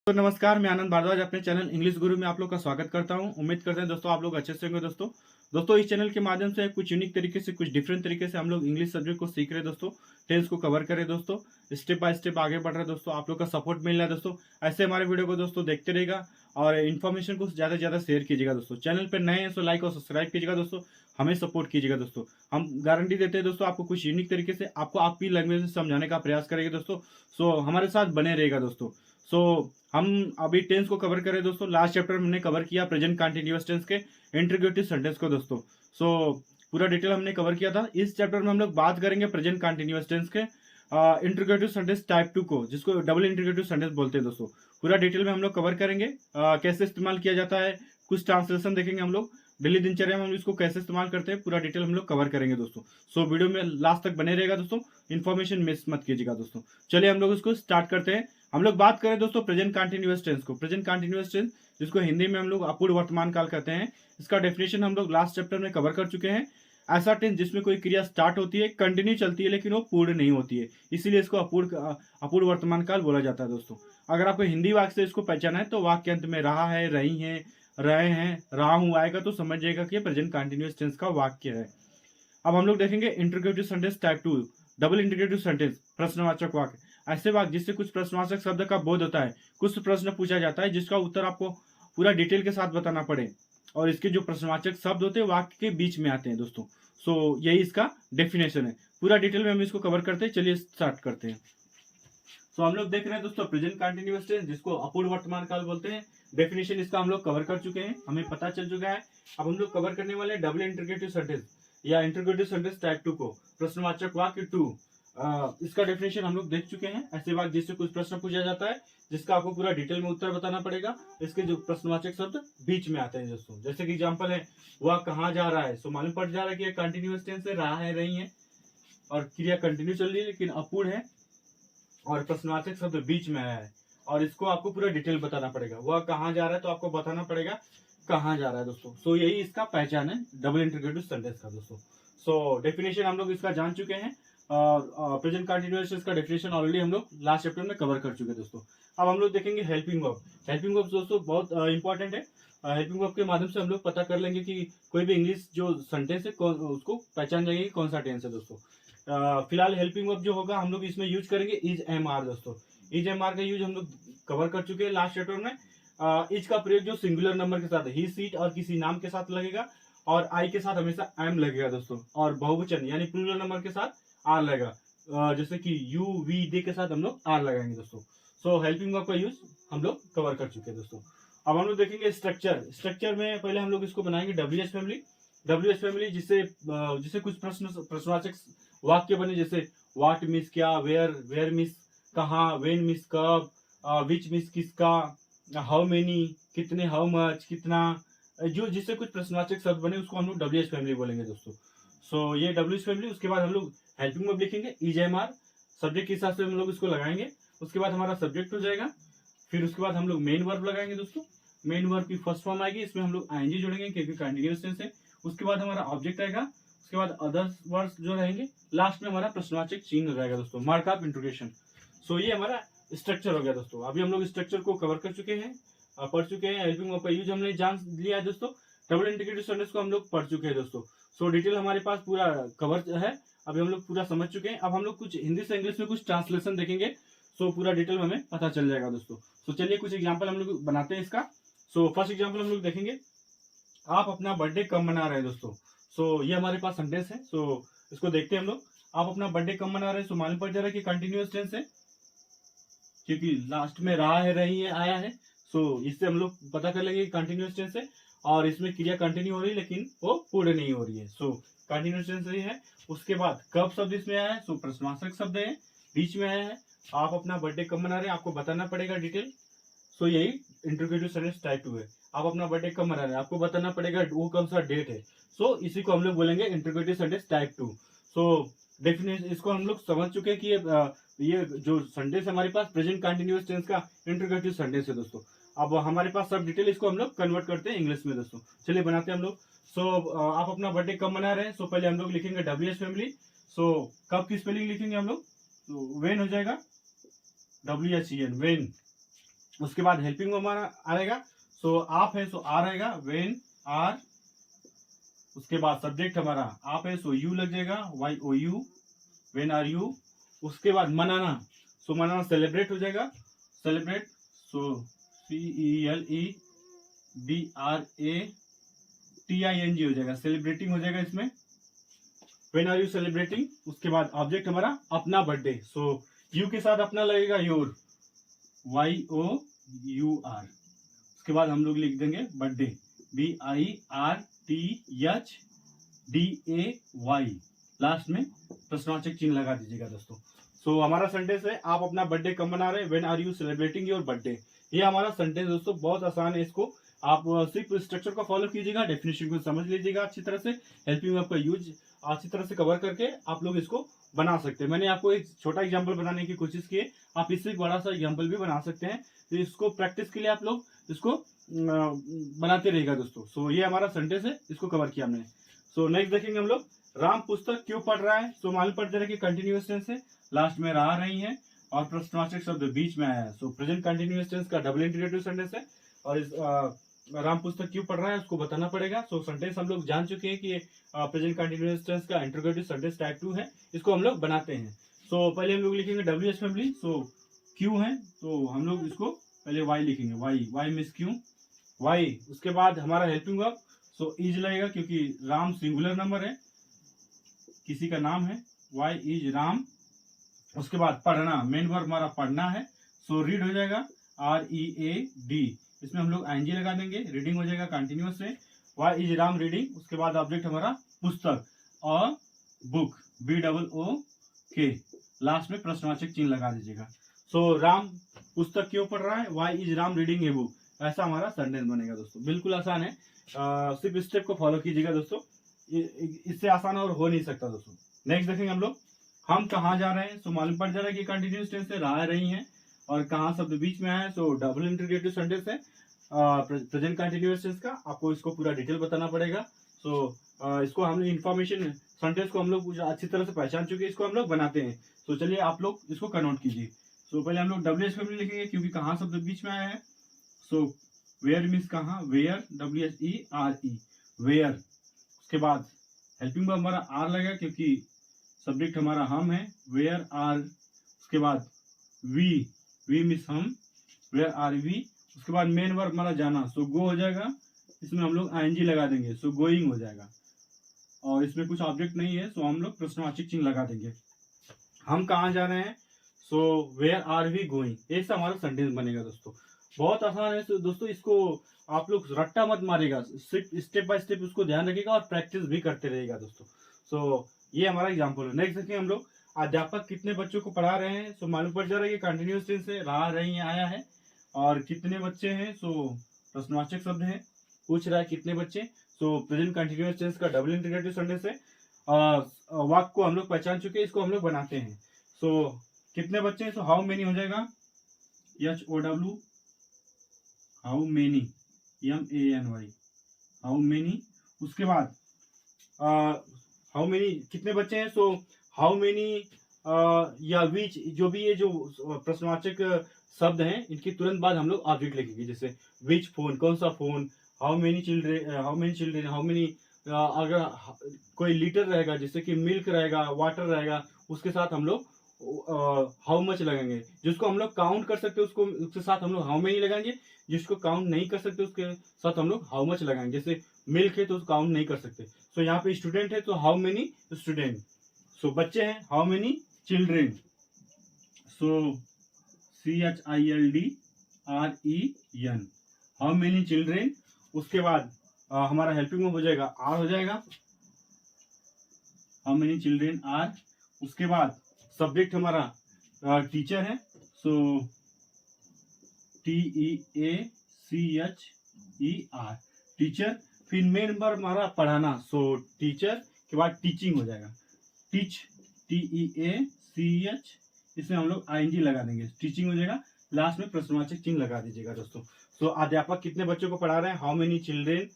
तो नमस्कार, मैं आनंद भारद्वाज अपने चैनल इंग्लिश गुरु में आप लोग का स्वागत करता हूं। उम्मीद करते हैं दोस्तों आप लोग अच्छे से होंगे। दोस्तों इस चैनल के माध्यम से कुछ यूनिक तरीके से, कुछ डिफरेंट तरीके से हम लोग इंग्लिश सब्जेक्ट को सीख रहे हैं दोस्तों। टेंस को कवर करें दोस्तों, स्टेप बाय स्टेप आगे बढ़ रहे हैं दोस्तों। आप लोग का सपोर्ट मिल रहा है दोस्तों। ऐसे हमारे वीडियो को दोस्तों देखते रहेगा और इन्फॉर्मेशन को ज़्यादा से ज़्यादा शेयर कीजिएगा दोस्तों। चैनल पर नए हैं तो लाइक और सब्सक्राइब कीजिएगा दोस्तों। हमें सपोर्ट कीजिएगा दोस्तों। हम गारंटी देते हैं दोस्तों आपको कुछ यूनिक तरीके से आपको आपकी लैंग्वेज में समझाने का प्रयास करेंगे दोस्तों। सो हमारे साथ बने रहेगा दोस्तों। सो हम अभी टेंस को कवर करें दोस्तों। लास्ट चैप्टर में हमने कवर किया प्रेजेंट कंटिन्यूअस टेंस के इंटीग्रेटिव सेंटेंस को दोस्तों। सो पूरा डिटेल हमने कवर किया था। इस चैप्टर में हम लोग बात करेंगे प्रेजेंट कंटिन्यूअस टेंस के इंटीग्रेटिव सेंटेंस टाइप 2 को, जिसको डबल इंटीग्रेटिव सेंटेंस बोलते हैं दोस्तों। पूरा डिटेल में हम लोग कवर करेंगे कैसे इस्तेमाल किया जाता है। कुछ ट्रांसलेशन देखेंगे हम लोग। डेली दिनचर्या में हम इसको कैसे इस्तेमाल करते हैं, पूरा डिटेल हम लोग कवर करेंगे दोस्तों। सो वीडियो में लास्ट तक बने रहेगा दोस्तों। इन्फॉर्मेशन मिस मत कीजिएगा दोस्तों। चलिए हम लोग इसको स्टार्ट करते हैं। हम लोग बात करें दोस्तों प्रेजेंट कंटिन्यूअस टेंस को। प्रेजेंट कंटिन्यूअस टेंस जिसको हिंदी में हम लोग अपूर्ण वर्तमान काल कहते हैं, इसका डेफिनेशन हम लोग लास्ट चैप्टर में कवर कर चुके हैं। ऐसा टेंस जिसमें कोई क्रिया स्टार्ट होती है, कंटिन्यू चलती है, लेकिन वो पूर्ण नहीं होती है, इसीलिए इसको अपूर्ण वर्तमान काल बोला जाता है दोस्तों। अगर आपको हिंदी वाक्य से इसको पहचाना है तो वाक्य अंत में रहा है, रही है, रहे हैं, रहा हूं आएगा तो समझिएगा कि प्रेजेंट कंटिन्यूअस टेंस का वाक्य है। अब हम लोग देखेंगे integrative sentence type 2, double integrative sentence, प्रश्नवाचक वाक्य। ऐसे वाक्य जिससे कुछ प्रश्नवाचक शब्द का बोध होता है, कुछ प्रश्न पूछा जाता है जिसका उत्तर आपको पूरा डिटेल के साथ बताना पड़े, और इसके जो प्रश्नवाचक शब्द होते हैं वाक्य के बीच में आते हैं दोस्तों। सो यही इसका डेफिनेशन है। पूरा डिटेल में हम इसको कवर करते हैं। चलिए स्टार्ट करते हैं। तो हम लोग देख रहे हैं दोस्तों प्रेजेंट कंटिन्यूअस टेंस जिसको अपूर्ण वर्तमान काल बोलते हैं। डेफिनेशन इसका हम लोग कवर कर चुके हैं, हमें पता चल चुका है। अब हम लोग कवर करने वाले हैं डबल इंटीग्रेटिव सेंटेंस या इंटीग्रेटिव सेंटेंस टाइप 2 को, प्रश्नवाचक वाक्य 2। इसका डेफिनेशन हम लोग देख चुके हैं। ऐसे वाक्य जिससे कुछ प्रश्न पूछा जाता है जिसका आपको पूरा डिटेल में उत्तर बताना पड़ेगा, इसके जो प्रश्नवाचक शब्द बीच में आते हैं दोस्तों। जैसे कि एग्जांपल है वह कहाँ जा रहा है, सो मालूम पड़ जा रहा है कि कंटिन्यूअस टेंस है, रहा है, रही है, और क्रिया कंटिन्यू चल रही है लेकिन अपूर्ण है, और प्रश्नवाचक शब्द बीच में आया है, और इसको आपको पूरा डिटेल बताना पड़ेगा। वह कहाँ जा रहा है तो आपको बताना पड़ेगा कहाँ जा रहा है दोस्तों। सो यही इसका पहचान है डबल इंटीग्रेटिव सेंटेंस का दोस्तों। सो डेफिनेशन हम लोग इसका जान चुके हैं, और प्रेजेंट कंटिन्यूअस टेंस का डेफिनेशन ऑलरेडी हम लोग लास्ट चैप्टर में कवर कर चुके हैं दोस्तों। अब हम लोग देखेंगे हेल्पिंग वर्ब। हेल्पिंग वर्ब दोस्तों बहुत इंपॉर्टेंट है। हेल्पिंग वर्ब के माध्यम से हम लोग पता कर लेंगे कि कोई भी इंग्लिश जो सेंटेंस है उसको पहचान जाएंगे कि कौन सा टेंस है दोस्तों। फिलहाल हेल्पिंग वर्ब जो होगा हम लोग इसमें यूज करेंगे इज एम आर दोस्तों। इज एम आर का यूज हम लोग कवर कर चुके हैं लास्ट चैप्टर में। इज का प्रयोग जो सिंगुलर नंबर के साथ है, ही, सीट और किसी नाम के साथ लगेगा, और आई के साथ हमेशा एम लगेगा दोस्तों, और बहुवचन यानी प्लूरल नंबर के साथ आर लगेगा। जैसे कि यू, वी, दे के साथ हम लोग आर लगाएंगे दोस्तों। सो हेल्पिंग वर्ब का यूज हम लोग कवर कर चुके हैं दोस्तों। अब हम लोग देखेंगे स्ट्रक्चर। स्ट्रक्चर में पहले हम लोग इसको बनाएंगे डब्ल्यूएच फैमिली। डब्ल्यूएच फैमिली जिससे कुछ प्रश्नवाचक वाक्य बने, जैसे व्हाट मिस क्या, वेयर, वेयर मिस कहाँ, वेन मिस कब, विच मिस किसका, हाउ मेनी कितने, हाउ मच कितना, जो जिससे कुछ प्रश्नवाचक शब्द बने उसको हम लोग डब्ल्यूएच फैमिली बोलेंगे दोस्तों। सो ये डब्ल्यूएच फैमिली। उसके बाद हम लोग हेल्पिंग वर्ब लिखेंगे इज एम आर, सब्जेक्ट के हिसाब से हम लोग इसको लगाएंगे। उसके बाद हमारा सब्जेक्ट हो जाएगा। फिर उसके बाद हम लोग मेन वर्ब लगाएंगे दोस्तों। मेन वर्ब की फर्स्ट फॉर्म आएगी, इसमें हम लोग आईएनजी जोड़ेंगे क्योंकि कंटीन्यूअस टेंस है। उसके बाद हमारा ऑब्जेक्ट आएगा। उसके बाद अदर्स वर्ड्स जो रहेंगे, लास्ट में हमारा प्रश्नवाचक चिन्ह रहेगा दोस्तों, मार्क ऑफ इंट्रोगेशन। सो ये हमारा स्ट्रक्चर हो गया दोस्तों। अभी हम लोग स्ट्रक्चर को कवर कर चुके हैं, पढ़ चुके हैं। हेल्पिंग वर्ब का यूज हमने जान लिया है दोस्तों। डबल इंटीग्रेटिव सेंटेंस को हम लोग पढ़ चुके हैं दोस्तों। सो डिटेल हमारे पास पूरा कवर है, अभी हम लोग पूरा समझ चुके हैं। अब हम लोग कुछ हिंदी से इंग्लिश में कुछ ट्रांसलेशन देखेंगे, सो पूरा डिटेल हमें पता चल जाएगा दोस्तों। सो चलिए कुछ एग्जाम्पल हम लोग बनाते हैं इसका। सो फर्स्ट एग्जाम्पल हम लोग देखेंगे, आप अपना बर्थडे कब मना रहे हैं दोस्तों। सो ये हमारे पास सेंटेंस है। सो इसको देखते हैं हम लोग। आप अपना बर्थडे कब मना रहे हैं, सो मालूम पड़ जा रहा है कि कंटिन्यूअस टेंस है क्योंकि लास्ट में रहा है, रही है, आया है। सो इससे हम लोग पता कर लेंगे कंटिन्यूअस टेंस है, और इसमें क्रिया कंटिन्यू हो रही है लेकिन वो पूर्ण नहीं हो रही है। सो कंटिन्यूअस टेंस ही है। उसके बाद कब शब्द इसमें आया है, सो प्रश्नवाचक शब्द है, बीच में आया है। आप अपना बर्थडे कब मना रहे हैं, आपको बताना पड़ेगा डिटेल। सो यही इंटीग्रेटिव सेंटेंस टाइप 2 है। आप अपना बर्थडे कब मना रहे हैं, आपको बताना पड़ेगा वो कौन सा डेट है। सो इसी को हम लोग बोलेंगे integrative sentence type 2। So definition इसको हम लोग समझ चुके हैं कि ये जो सेंटेंस हमारे पास प्रेजेंट कंटिन्यूअस टेंस का इंटीग्रेटिव सेंटेंस है दोस्तों। अब हमारे पास सब डिटेल इसको हम लोग कन्वर्ट करते हैं इंग्लिश में दोस्तों। चलिए बनाते हैं हम लोग। सो आप अपना बर्थडे कब मना रहे हैं, सो पहले हम लोग लिखेंगे डब्ल्यूएच फैमिली। सो कब की स्पेलिंग लिखेंगे हम लोग, तो वेन हो जाएगा, WHEN, वेन। उसके बाद हेल्पिंग हमारा आएगा, सो आप है सो आर आएगा, वेन आर। उसके बाद सब्जेक्ट हमारा आप है सो यू लग जाएगा, Y O U, when are you. उसके बाद मनाना, सो मनाना सेलिब्रेट हो जाएगा, सेलिब्रेट, सो CELEBRATING हो जाएगा, सेलिब्रेटिंग हो जाएगा इसमें। When are you celebrating. उसके बाद ऑब्जेक्ट हमारा अपना बर्थडे, सो यू के साथ अपना लगेगा योर, YOUR। उसके बाद हम लोग लिख देंगे बर्थडे, BIRTHDAY, लास्ट में प्रश्नवाचक चिन्ह लगा दीजिएगा दोस्तों। सो हमारा सेंटेंस है, आप अपना बर्थडे कब मना रहे हैं, when are you celebrating your birthday. ये हमारा सेंटेंस दोस्तों बहुत आसान है, इसको आप सिर्फ स्ट्रक्चर को फॉलो कीजिएगा, डेफिनेशन को समझ लीजिएगा अच्छी तरह से, हेल्पिंग वर्ब का यूज अच्छी तरह से कवर करके आप लोग इसको बना सकते हैं। मैंने आपको एक छोटा एग्जांपल बनाने की कोशिश की है, आप इससे एक बड़ा सा एग्जांपल भी बना सकते हैं। तो इसको प्रैक्टिस के लिए आप लोग इसको बनाते रहिएगा दोस्तों। सो ये हमारा सेंटेंस है, इसको कवर किया हमने। सो नेक्स्ट देखेंगे हम लोग, राम पुस्तक क्यों पढ़ रहा है। सो मालूम पड़ जाएगा कि कंटिन्यूअस टेंस है, लास्ट में रहा रही है और प्रश्नवाचक शब्द बीच में आया है। सो प्रेजेंट कंटिन्यूअस टेंस का डबल इंटीग्रेटिव सेंटेंस है, और इस राम पुस्तक क्यों पढ़ रहा है उसको बताना पड़ेगा। सो सेंटेंस हम लोग जान चुके हैं कि प्रेजेंट कंटिन्यूअस टेंस का इंटरोगेटिव सेंटेंस टाइप 2 है, इसको हम लोग बनाते हैं। सो पहले हम लोग लिखेंगे WH फैमिली, सो क्यों है तो हम लोग इसको पहले वाई लिखेंगे, वाई मीन्स क्यों, वाई। उसके बाद हमारा हेल्पिंग वर्ब, सो इज लगेगा क्योंकि राम सिंगुलर नंबर है, किसी का नाम है, वाई इज राम। उसके बाद पढ़ना, मेन वर्ब हमारा पढ़ना है, सो रीड हो जाएगा, READ, इसमें हम लोग ING लगा देंगे, रीडिंग हो जाएगा कंटिन्यूअस से, वाई इज राम रीडिंग। उसके बाद ऑब्जेक्ट हमारा पुस्तक और बुक, BOOK, लास्ट में प्रश्नवाचक चिन्ह लगा दीजिएगा। सो राम पुस्तक क्यों पढ़ रहा है, why is Ram reading a book, ऐसा हमारा सेंटेंस बनेगा दोस्तों। बिल्कुल आसान है, सिर्फ स्टेप को फॉलो कीजिएगा दोस्तों, इससे आसान और हो नहीं सकता दोस्तों। नेक्स्ट देखेंगे हम लोग, हम कहाँ जा रहे हैं। सो मालूम पड़ जा रहा है कि कंटिन्यूअस टेंस से रहा रही है, और कहाँ शब्द बीच में है, सो डबल इंटीग्रेटिव सेंटेंस है प्रेजेंट कंटिन्यूअस टेंस का, आपको इसको पूरा डिटेल बताना पड़ेगा। सो इसको हम इंफॉर्मेशन सेंटेंस को हम लोग अच्छी तरह से पहचान चुके हैं, इसको हम लोग बनाते हैं। तो चलिए आप लोग इसको कनोट कीजिए। सो पहले हम लोग WH फैमिली लिखेंगे क्योंकि कहाँ शब्द बीच में आया है। सो वेयर मीन्स कहाँ, वेयर, WHERE, वेयर। उसके बाद हेल्पिंग वर्ब हमारा आर लगेगा क्योंकि सब्जेक्ट हमारा हम है, वेयर आर। उसके बाद वी मीन्स हम, वेयर आर वी। उसके बाद मेन वर्ब हमारा जाना, सो गो हो जाएगा, इसमें हम लोग ING लगा देंगे, सो गोइंग हो जाएगा, और इसमें कुछ ऑब्जेक्ट नहीं है, सो हम लोग प्रश्नवाचक चिन्ह लगा देंगे। हम कहाँ जा रहे हैं, so where are we going, ऐसा हमारा सेंटेंस बनेगा दोस्तों। बहुत आसान है दोस्तों, इसको आप लोग रट्टा मत मारेगा, सिर्फ स्टेप बाय स्टेप उसको ध्यान रखिएगा और प्रैक्टिस भी करते रहिएगा दोस्तों। सो ये हमारा एग्जाम्पल है। नेक्स्ट देखिए हम लोग, अध्यापक कितने बच्चों को पढ़ा रहे हैं। सो मालूम पड़ जा रहा है कि कंटिन्यूअस टेंस से रहा रही आया है, और कितने बच्चे हैं, सो प्रश्नवाचक शब्द है, पूछ रहा है कितने बच्चे। सो प्रेजेंट कंटिन्यूअस टेंस का डबल इंटीग्रेटिव सेंटेंस है, वाक्य को हम लोग पहचान चुके हैं, इसको हम लोग बनाते हैं। सो कितने बच्चे हैं, सो हाउ मेनी हो जाएगा, HOW, how many, MANY, how many. उसके बाद हाउ मेनी कितने बच्चे हैं, सो हाउ मेनी या विच, जो भी ये जो प्रश्नवाचक शब्द हैं, इनके तुरंत बाद हम लोग ऑब्जेक्ट लिखेंगे, जैसे विच फोन, कौन सा phone, how many children, how many, अगर कोई लीटर रहेगा जैसे कि मिल्क रहेगा, वाटर रहेगा, उसके साथ हम लोग हाउ मच लगाएंगे। जिसको हम लोग काउंट कर सकते हैं उसको, उसके साथ हम लोग हाउ मेनी लगाएंगे, जिसको काउंट नहीं कर सकते उसके साथ हम लोग हाउ मच लगाएंगे। जैसे मिल्क है तो काउंट नहीं कर सकते, सो यहाँ पे स्टूडेंट है तो हाउ मेनी स्टूडेंट, सो बच्चे हैं how many children, so CHILDREN, how many children. उसके बाद हमारा हेल्पिंग वर्ब हो जाएगा आर हो जाएगा, हाउ मेनी चिल्ड्रेन आर। उसके बाद सब्जेक्ट हमारा टीचर है, सो TEACHER, टीचर। फिर मेन वर्ब हमारा पढ़ाना, सो टीचर के बाद टीचिंग हो जाएगा, टीच, TEACH, इसमें हम लोग ING लगा देंगे, टीचिंग हो जाएगा, लास्ट में प्रश्नवाचक चिन्ह लगा दीजिएगा दोस्तों। सो अध्यापक कितने बच्चों को पढ़ा रहे हैं, how many children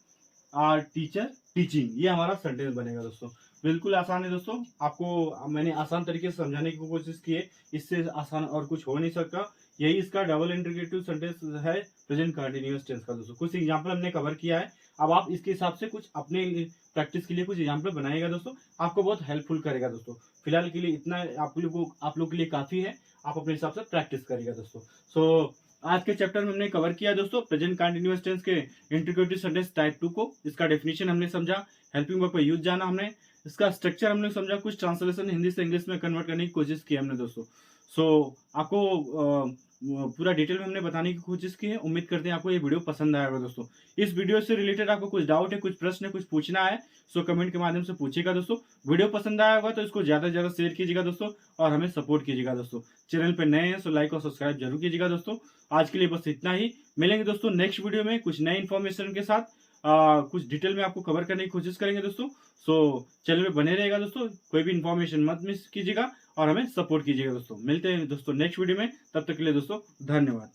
are teacher teaching, ये हमारा सेंटेंस बनेगा दोस्तों। बिल्कुल आसान है दोस्तों, आपको मैंने आसान तरीके से समझाने की कोशिश की है, इससे आसान और कुछ हो नहीं सकता। यही इसका डबल इंटीग्रेटिव सेंटेंस है प्रेजेंट कंटिन्यूअस टेंस का दोस्तों। कुछ एग्जांपल हमने कवर किया है, अब आप इसके हिसाब से कुछ अपने प्रैक्टिस के लिए कुछ एग्जांपल बनाएगा दोस्तों, आपको बहुत हेल्पफुल करेगा दोस्तों। फिलहाल के लिए इतना आप लोग के लिए काफी है, आप अपने हिसाब से प्रैक्टिस करिएगा दोस्तों। सो आज के चैप्टर में हमने कवर किया दोस्तों प्रेजेंट कंटिन्यूअस टेंस के इंटीग्रेटिव सेंटेंस टाइप 2 को। इसका डेफिनेशन हमने समझा, हेल्पिंग वर्ब का यूज जाना हमने, इसका स्ट्रक्चर हमने समझा, कुछ ट्रांसलेशन हिंदी से इंग्लिश में कन्वर्ट करने की कोशिश की हमने दोस्तों। सो आपको पूरा डिटेल में हमने बताने की कोशिश की है। उम्मीद करते हैं आपको ये वीडियो पसंद आएगा दोस्तों। इस वीडियो से रिलेटेड आपको कुछ डाउट है, कुछ प्रश्न है, कुछ पूछना है, सो कमेंट के माध्यम से पूछिएगा दोस्तों। वीडियो पसंद आया होगा तो इसको ज्यादा से ज्यादा शेयर कीजिएगा दोस्तों और हमें सपोर्ट कीजिएगा दोस्तों। चैनल पे नए हैं सो लाइक और सब्सक्राइब जरूर कीजिएगा दोस्तों। आज के लिए बस इतना ही, मिलेंगे दोस्तों नेक्स्ट वीडियो में कुछ नए इन्फॉर्मेशन के साथ। कुछ डिटेल में आपको कवर करने की कोशिश करेंगे दोस्तों। सो चैनल में बने रहेगा दोस्तों, कोई भी इन्फॉर्मेशन मत मिस कीजिएगा और हमें सपोर्ट कीजिएगा दोस्तों। मिलते हैं दोस्तों नेक्स्ट वीडियो में, तब तक के लिए दोस्तों धन्यवाद।